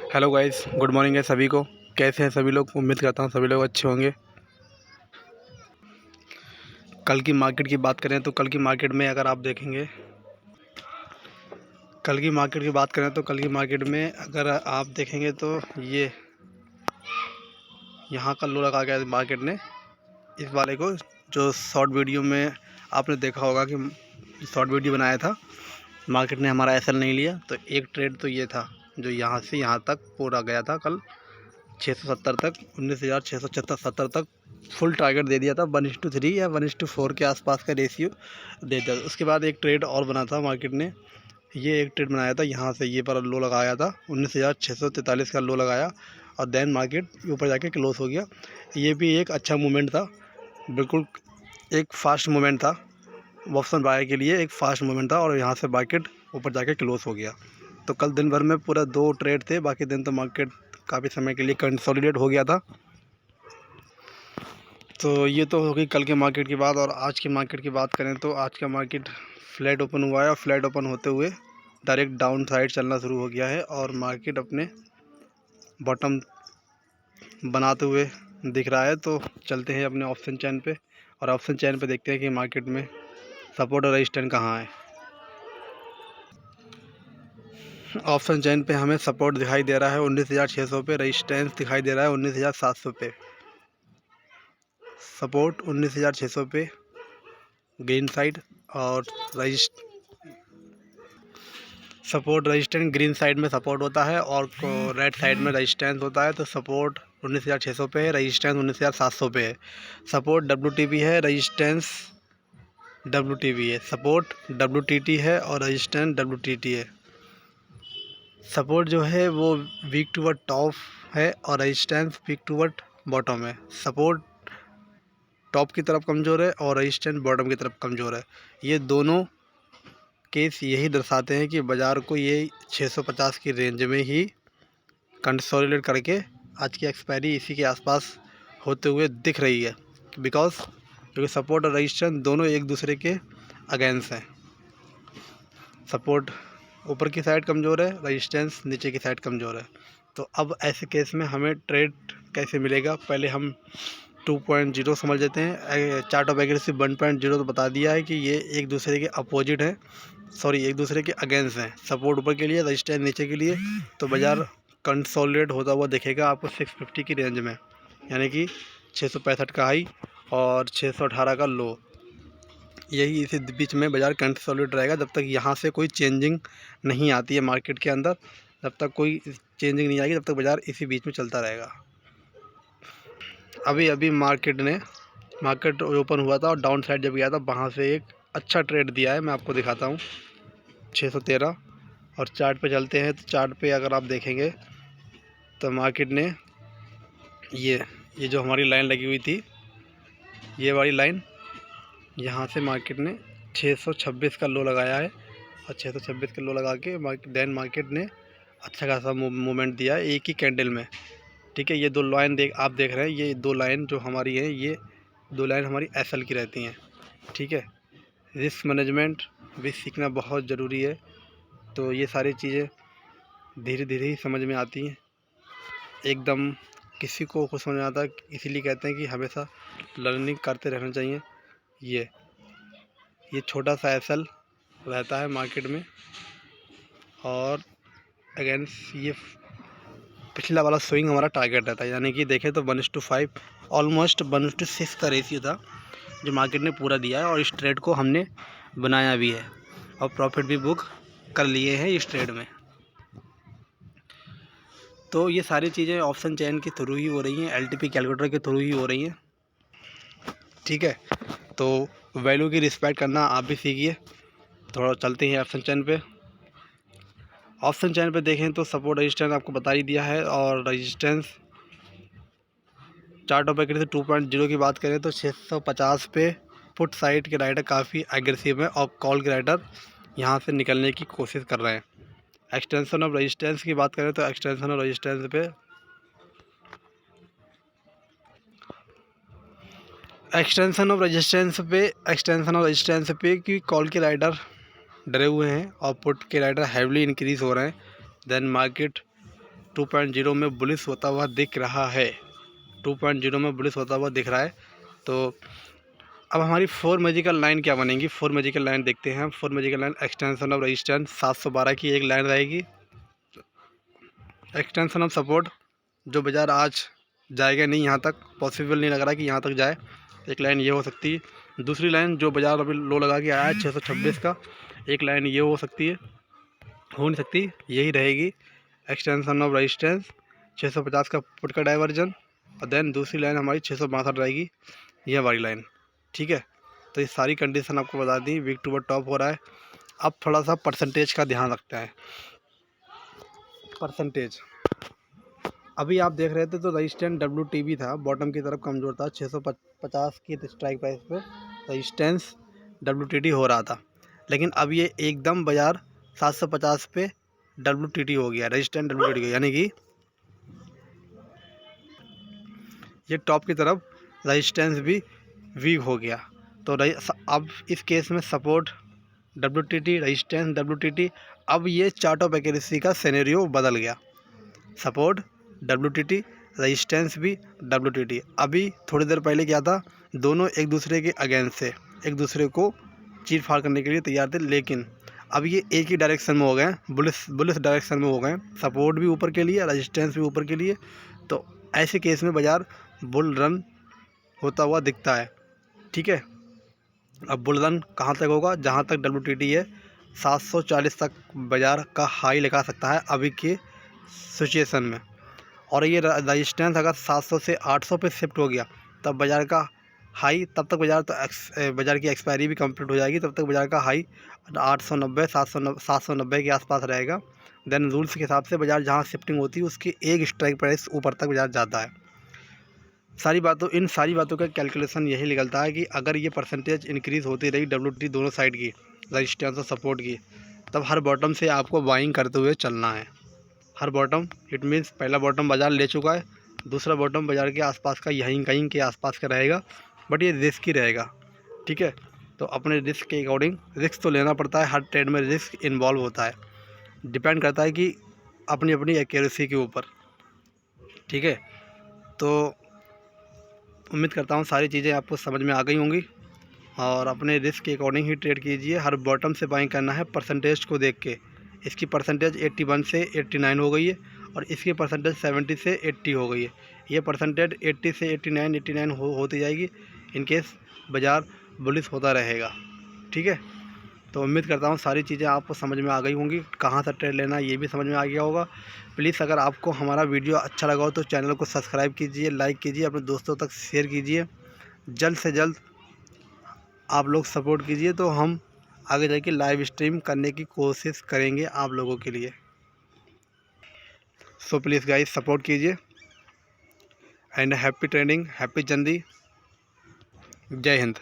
Hello guys, good morning है सभी को। कैसे हैं सभी लोग? उम्मीद करता हूँ सभी लोग अच्छे होंगे। कल की मार्केट की बात करें तो कल की मार्केट में अगर आप देखेंगे, कल की मार्केट की बात करें तो कल की मार्केट में अगर आप देखेंगे तो ये यहाँ का लो लगा गया मार्केट ने इस वाले को, जो शॉर्ट वीडियो में आपने देखा होगा कि शॉर्ट वीडियो बनाया था। मार्केट ने हमारा एसएल नहीं लिया, तो एक ट्रेड तो ये था जो यहाँ से यहाँ तक पूरा गया था कल 670 तक, 19,670 तक फुल टारगेट दे दिया था। 1:3 या 1:4 के आसपास का रेशियो दे दिया। उसके बाद एक ट्रेड और बना था मार्केट ने, ये एक ट्रेड बनाया था यहाँ से, ये पर लो लगाया था 19,643 का लो लगाया और देन मार्केट ऊपर जाके क्लोज हो गया। ये भी एक अच्छा मूवमेंट था, बिल्कुल एक फास्ट मूवमेंट था। ऑप्शन बाय के लिए एक फास्ट मूवमेंट था और यहाँ से मार्केट ऊपर जाके क्लोज हो गया। तो कल दिन भर में पूरा 2 ट्रेड थे, बाकी दिन तो मार्केट काफ़ी समय के लिए कंसोलिडेट हो गया था। तो ये तो हो गई कल के मार्केट की बात। और आज की मार्केट की बात करें तो आज का मार्केट फ्लैट ओपन हुआ है और फ्लैट ओपन होते हुए डायरेक्ट डाउन साइड चलना शुरू हो गया है और मार्केट अपने बॉटम बनाते हुए दिख रहा है। तो चलते हैं अपने ऑप्शन चैन पे और ऑप्शन चैन पे देखते हैं कि मार्केट में सपोर्ट और रेजिस्टेंस कहाँ है। ऑप्शन चैन पे हमें सपोर्ट दिखाई दे रहा है 19,600 पे, रेजिस्टेंस दिखाई दे रहा है 19,700 पे। सपोर्ट 19,600 पे ग्रीन साइड और सपोर्ट रेजिस्टेंस ग्रीन साइड में सपोर्ट होता है और रेड साइड में रेजिस्टेंस होता है। तो सपोर्ट 19,600 पे है, रेजिस्टेंस 19,700 पे है। सपोर्ट WTP है, रेजिस्टेंस WTP है। सपोर्ट WTT है और रेजिस्टेंस WTT है। सपोर्ट जो है वो वीक टूवर्ड टॉप है और रेजिस्टेंस वीक टूवर्ड बॉटम है। सपोर्ट टॉप की तरफ कमज़ोर है और रेजिस्टेंस बॉटम की तरफ कमज़ोर है। ये दोनों केस यही दर्शाते हैं कि बाज़ार को ये 650 की रेंज में ही कंसोलिडेट करके आज की एक्सपायरी इसी के आसपास होते हुए दिख रही है, क्योंकि सपोर्ट और रेजिस्टेंस दोनों एक दूसरे के अगेंस्ट हैं। सपोर्ट ऊपर की साइड कमज़ोर है, रेजिस्टेंस नीचे की साइड कमज़ोर है। तो अब ऐसे केस में हमें ट्रेड कैसे मिलेगा, पहले हम 2.0 समझ लेते हैं। चार्ट ऑफ एग्रेसिव 1.0 तो बता दिया है कि ये एक दूसरे के अपोजिट हैं, एक दूसरे के अगेंस्ट हैं। सपोर्ट ऊपर के लिए, रेजिस्टेंस नीचे के लिए। तो बाज़ार कंसोलिडेट होता हुआ दिखेगा आपको 650 की रेंज में, यानी कि 665 का हाई और 618 का लो। यही इसी बीच में बाज़ार कंसोलिडेट रहेगा जब तक यहाँ से कोई चेंजिंग नहीं आती है मार्केट के अंदर। जब तक कोई चेंजिंग नहीं आएगी तब तक बाज़ार इसी बीच में चलता रहेगा। अभी अभी मार्केट ओपन हुआ था और डाउन साइड जब गया था वहाँ से एक अच्छा ट्रेड दिया है, मैं आपको दिखाता हूँ। 613 और चार्ट पे चलते हैं। तो चार्ट पे अगर आप देखेंगे तो मार्केट ने ये जो हमारी लाइन लगी हुई थी, ये वाली लाइन, यहाँ से मार्केट ने 626 का लो लगाया है और 626 का लो लगा के मार्केट ने अच्छा खासा मूवमेंट दिया है एक ही कैंडल में। ठीक है, ये 2 लाइन आप देख रहे हैं, ये 2 लाइन जो हमारी है, ये 2 लाइन हमारी एसएल की रहती हैं। ठीक है, रिस्क मैनेजमेंट भी सीखना बहुत ज़रूरी है। तो ये सारी चीज़ें धीरे धीरे ही समझ में आती हैं, एकदम किसी को कुछ समझ में आता है। इसीलिए कहते हैं कि हमेशा लर्निंग करते रहना चाहिए। ये छोटा सा एसएल रहता है मार्केट में और अगेंस्ट ये पिछला वाला स्विंग हमारा टारगेट रहता है, यानी कि देखें तो 1:5 ऑलमोस्ट 1:6 का रेशियो था जो मार्केट ने पूरा दिया है और इस ट्रेड को हमने बनाया भी है और प्रॉफिट भी बुक कर लिए हैं इस ट्रेड में। तो ये सारी चीज़ें ऑप्शन चेन के थ्रू ही हो रही हैं, एलटीपी कैलकुलेटर के थ्रू ही हो रही हैं। ठीक है, तो वैल्यू की रिस्पेक्ट करना आप भी सीखिए। थोड़ा चलते हैं ऑप्शन चेन पे। ऑप्शन चैन पे देखें तो सपोर्ट रेजिस्टेंस आपको बता ही दिया है और रेजिस्टेंस चार्ट ऑफ एग्रेसिव 2.0 की बात करें तो 650 पे पुट साइड के राइडर काफ़ी एग्रेसिव है और कॉल के राइडर यहाँ से निकलने की कोशिश कर रहे हैं। एक्सटेंशन ऑफ रेजिस्टेंस की बात करें तो एक्सटेंशन ऑफ रेजिस्टेंस पे कि कॉल के राइडर डरे हुए हैं और पुट के राइडर हैवीली इंक्रीज़ हो रहे हैं। देन मार्केट 2.0 में बुलिश होता हुआ दिख रहा है, 2.0 में बुलिश होता हुआ दिख रहा है। तो अब हमारी 4 मैजिकल लाइन क्या बनेंगी, 4 मैजिकल लाइन देखते हैं। 4 magical line extension of resistance 712 की एक लाइन रहेगी। एक्सटेंशन ऑफ सपोर्ट, जो बाज़ार आज जाएगा नहीं, यहाँ तक पॉसिबल नहीं लग रहा कि यहाँ तक जाए, एक लाइन ये हो सकती है। दूसरी लाइन जो बाज़ार अभी लो लगा के आया है 626 का, एक लाइन ये हो सकती है, हो नहीं सकती, यही रहेगी एक्सटेंशन ऑफ रेजिस्टेंस 650 का पुट का डाइवर्जन। और देन दूसरी लाइन हमारी 662 रहेगी, ये वाली लाइन, ठीक है। तो ये सारी कंडीशन आपको बता दी। वीक टू टॉप हो रहा है। अब थोड़ा सा परसेंटेज का ध्यान रखता है। परसेंटेज अभी आप देख रहे थे तो रजिस्टेंस WTB था, बॉटम की तरफ कमज़ोर था, 650 की स्ट्राइक प्राइस पे रजिस्टेंस WTD हो रहा था। लेकिन अब ये एकदम बाज़ार 750 पे WTD हो गया, रजिस्टेंस WTD हो गया, यानी कि ये टॉप की तरफ रजिस्टेंस भी वीक हो गया। तो अब इस केस में सपोर्ट WTD, रजिस्टेंस WTD, अब ये चार्ट ऑफ एक्यूरेसी का सिनेरियो बदल गया। सपोर्ट WTD, रजिस्टेंस भी WTD। अभी थोड़ी देर पहले क्या था, दोनों एक दूसरे के अगेंस्ट से एक दूसरे को चीर फाड़ करने के लिए तैयार थे, लेकिन अब ये एक ही डायरेक्शन में हो गए, बुलिश डायरेक्शन में हो गए। सपोर्ट भी ऊपर के लिए, रजिस्टेंस भी ऊपर के लिए। तो ऐसे केस में बाज़ार बुल रन होता हुआ दिखता है, ठीक है। अब बुल रन कहाँ तक होगा, जहाँ तक WTD है 740 तक बाज़ार का हाई लगा सकता है अभी के सिचुएशन में। और ये रजिस्टेंस अगर 700 से 800 पे शिफ्ट हो गया तब बाज़ार का हाई, तब तक बाज़ार की एक्सपायरी भी कंप्लीट हो जाएगी, तब तक बाज़ार का हाई 890 790 के आसपास रहेगा। देन रूल्स के हिसाब से बाज़ार जहाँ शिफ्टिंग होती है उसकी एक स्ट्राइक प्राइस ऊपर तक बाज़ार जाता है। इन सारी बातों का कैलकुलेशन यही निकलता है कि अगर ये परसेंटेज इंक्रीज़ होती रही WTD दोनों साइड की, रजिस्टेंस और सपोर्ट की, तब हर बॉटम से आपको बाइंग करते हुए चलना है। हर बॉटम, इट मीन्स पहला बॉटम बाज़ार ले चुका है, दूसरा बॉटम बाज़ार के आसपास का यहीं कहीं के आसपास का रहेगा, बट ये रिस्क ही रहेगा, ठीक है। तो अपने रिस्क के अकॉर्डिंग रिस्क तो लेना पड़ता है, हर ट्रेड में रिस्क इन्वॉल्व होता है, डिपेंड करता है कि अपनी अपनी एक्यूरेसी के ऊपर, ठीक है। तो उम्मीद करता हूँ सारी चीज़ें आपको समझ में आ गई होंगी, और अपने रिस्क के अकॉर्डिंग ही ट्रेड कीजिए। हर बॉटम से बाइंग करना है परसेंटेज को देख के। इसकी परसेंटेज 81 से 89 हो गई है, और इसकी परसेंटेज 70 से 80 हो गई है। ये परसेंटेज 80 से 89 होती जाएगी इनकेस बाज़ार बुलिश होता रहेगा, ठीक है। तो उम्मीद करता हूँ सारी चीज़ें आपको समझ में आ गई होंगी, कहाँ से ट्रेड लेना ये भी समझ में आ गया होगा। प्लीज़ अगर आपको हमारा वीडियो अच्छा लगा हो तो चैनल को सब्सक्राइब कीजिए, लाइक कीजिए, अपने दोस्तों तक शेयर कीजिए। जल्द से जल्द आप लोग सपोर्ट कीजिए तो हम आगे जाके लाइव स्ट्रीम करने की कोशिश करेंगे आप लोगों के लिए। सो प्लीज़ गाइस सपोर्ट कीजिए, and happy trading, happy journey. जय हिंद।